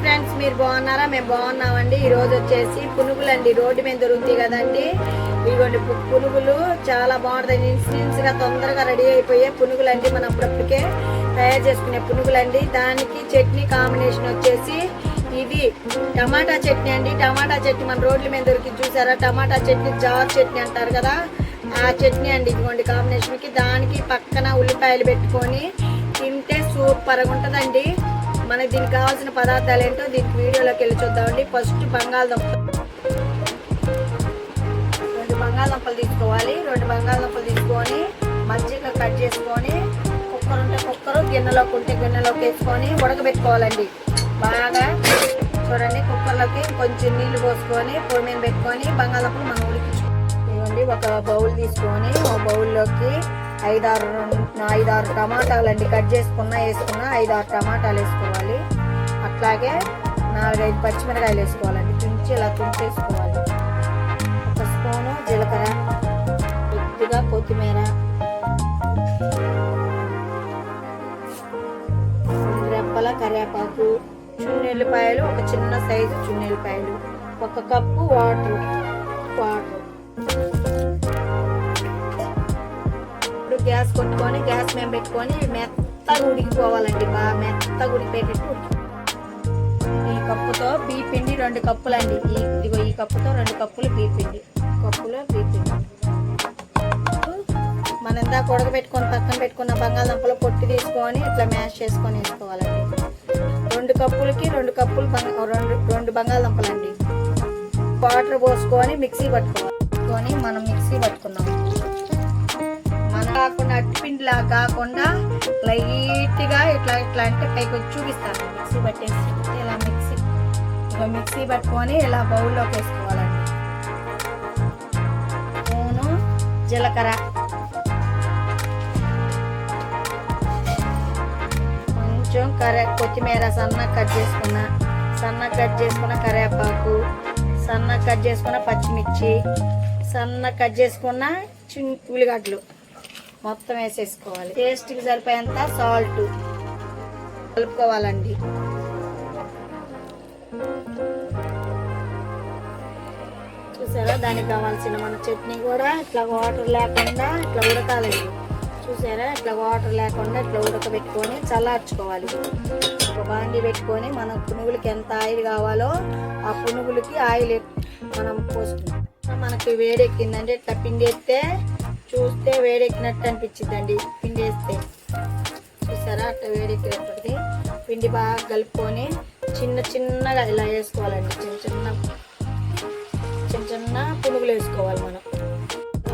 Friends, మీరు బాగున్నారా? మేము బాగున్నామండి. ఈ రోజు వచ్చేసి పునుగులు అండి. రోడ్డు మీద దొరుకుతాయి కదండి, ఇదిగోండి పునుగులు. చాలా బాగుంటాయి, ఇన్స్టెంట్స్ గా తొందరగా రెడీ అయిపోయే పునుగులు అండి. మనం అప్పటికే తయారు చేసుకునే పునుగులు అండి. దానికి చట్నీ కాంబినేషన్ వచ్చేసి ఇది టమాటా చట్నీ అండి. టమాటా చట్నీ మన రోడ్ల మీద దొరికి చూసారా? టమాటా చట్నీ, జార్ చట్నీ అంటారు కదా, ఆ చట్నీ అండి. ఇదిగోండి కాంబినేషన్ కి. దానికి పక్కన ఉల్లిపాయలు పెట్టుకొని తింటే సూపర్గా ఉంటుందండి. మనకి దీనికి కావాల్సిన పదార్థాలు ఏంటో దీనికి వీడియోలోకి వెళ్ళి చూద్దామండి. ఫస్ట్ రెండు బంగాళదుంపలు తీసుకోవాలి. రెండు బంగాళదుంపలు తీసుకొని మంచిగా కట్ చేసుకొని కుక్కర్ ఉంటే కుక్కరు, గిన్నెలోకి ఉంటే గిన్నెలోకి వేసుకొని ఉడకబెట్టుకోవాలండి బాగా. చూడండి, కుక్కర్లోకి కొంచెం నీళ్లు పోసుకొని పొయ్యి మీద పెట్టుకొని బంగాళదుంపలు మనం ఉడికించుకోండి. ఒక బౌల్ తీసుకొని ఒక బౌల్లోకి ఐదారు టమాటాలు కట్ వేసుకున్న 5-6 టమాటాలు వేసుకోవాలి. అట్లాగే 4-5 పచ్చిమిరకాయలు వేసుకోవాలండి. ఇలా తుంచేసుకోవాలి. ఒక స్పూను జీలకర్ర, కొద్దిగా కొత్తిమీర, రెప్పల కరివేపాకు, చున్నెల్లిపాయలు, ఒక చిన్న సైజు చున్నెల్లిపాయలు, 1 కప్పు వాటర్. గ్యాస్ కొట్టుకొని గ్యాస్ మేము పెట్టుకొని మెత్తగా ఉడికిపోవాలండి. బాగా మెత్తగా ఉడికిపోయేటట్టు ఈ కప్పుతో బీపిండి 2 కప్పులండి. ఇదిగో ఈ కప్పుతో 2 కప్పులు బీపిండి. మనం ఇందాక ఉడకబెట్టుకొని పక్కన పెట్టుకున్న బంగాళదుంపలు పొట్టు తీసుకొని ఇట్లా మ్యాష్ చేసుకొని వేసుకోవాలండి. 2 కప్పులకి 2 కప్పులు 2 బంగాళదుంపలండి. వాటర్ పోసుకొని మిక్సీ పట్టుకోవాలి. మనం మిక్సీ పట్టుకున్నాం. కాకుండా అట్టిపిండిలా కాకుండా లైట్గా ఇట్లా అంటే పైకి వచ్చి చూపిస్తాను. మిక్సీ పట్టేసి ఇలా మిక్సీ పట్టుకొని ఇలా బౌల్లోకి వేసుకోవాలండి. స్పూను జీలకర్ర, కొంచెం కొత్తిమీర, సన్నగా కట్ చేసుకున్న కరివేపాకు, సన్నగా కట్ చేసుకున్న పచ్చిమిర్చి, సన్నగా కట్ చేసుకున్న ఉల్లిగడ్డలు మొత్తం వేసేసుకోవాలి. టేస్ట్కి సరిపోయేంత సాల్ట్ కలుపుకోవాలండి. చూసారా? దానికి కావాల్సిన మన చట్నీ కూడా ఇట్లా వాటర్ లేకుండా ఇట్లా ఉడకాలండి. చూసారా? ఇట్లా వాటర్ లేకుండా ఇట్లా ఉడకబెట్టుకొని చల్లార్చుకోవాలి. ఒక బాండి పెట్టుకొని మనం పునుగులకి ఎంత ఆయిల్ కావాలో ఆ పునుగులకి ఆయిల్ మనం పోసుకుంటాం. మనకి వేడెక్కిందంటే ఇట్లా పిండి వేస్తే చూస్తే వేడెక్కినట్టు అనిపించిందండి. పిండి వేస్తే చూసారా? అట్లా వేడెక్కినట్టు పిండి బాగా కలుపుకొని చిన్నగా ఇలా వేసుకోవాలండి. చిన్న పునుగులు వేసుకోవాలి మనం.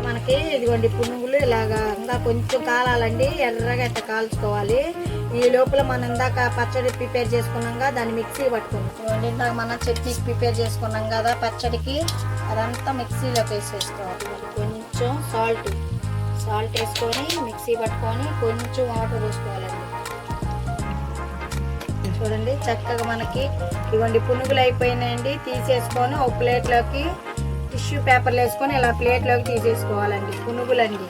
మనకి ఇదిగోండి పునుగులు ఇలాగా ఇంకా కొంచెం కాలాలండి. ఎర్రగా ఇట్లా కాల్చుకోవాలి. ఈ లోపల మనం ఇందాక పచ్చడి ప్రిపేర్ చేసుకున్నాం కదా, దాన్ని మిక్సీ పట్టుకున్నాం. ఇందాక మనం చట్నీ ప్రిపేర్ చేసుకున్నాం కదా పచ్చడికి, అదంతా మిక్సీలోకి వేసేసుకోవాలి. కొంచెం సాల్ట్ వేసుకొని మిక్సీ పట్టుకొని కొంచెం వాటర్ పోసుకోవాలండి. చూడండి, చక్కగా మనకి ఇవ్వండి పునుగులు అయిపోయినాయండి. తీసేసుకొని ఒక ప్లేట్లోకి టిష్యూ పేపర్లు వేసుకొని ఇలా ప్లేట్లోకి తీసేసుకోవాలండి. పునుగులండి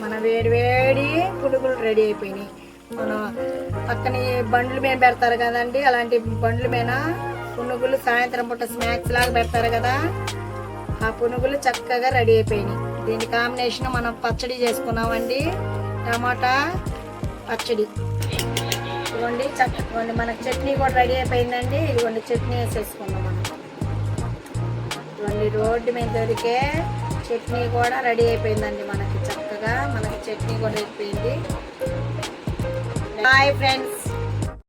మన వేడి పునుగులు రెడీ అయిపోయినాయి. మన పక్కన బండ్ల మీద పెడతారు కదండి, అలాంటి బండ్ల మీద పునుగులు సాయంత్రం పూట స్నాక్స్ లాగా పెడతారు కదా, ఆ పునుగులు చక్కగా రెడీ అయిపోయినాయి. దీని కాంబినేషన్ మనం పచ్చడి చేసుకున్నామండి, టమాటా పచ్చడి. ఇదిగోండి చక్కగా మనకు చట్నీ కూడా రెడీ అయిపోయిందండి. ఇదిగోండి చట్నీ వేసేసుకున్నాం మనం. ఇదిగోండి రోడ్డు మీద దొరికే చట్నీ కూడా రెడీ అయిపోయిందండి. మనకి చక్కగా మనకి చట్నీ కూడా అయిపోయింది. Bye friends.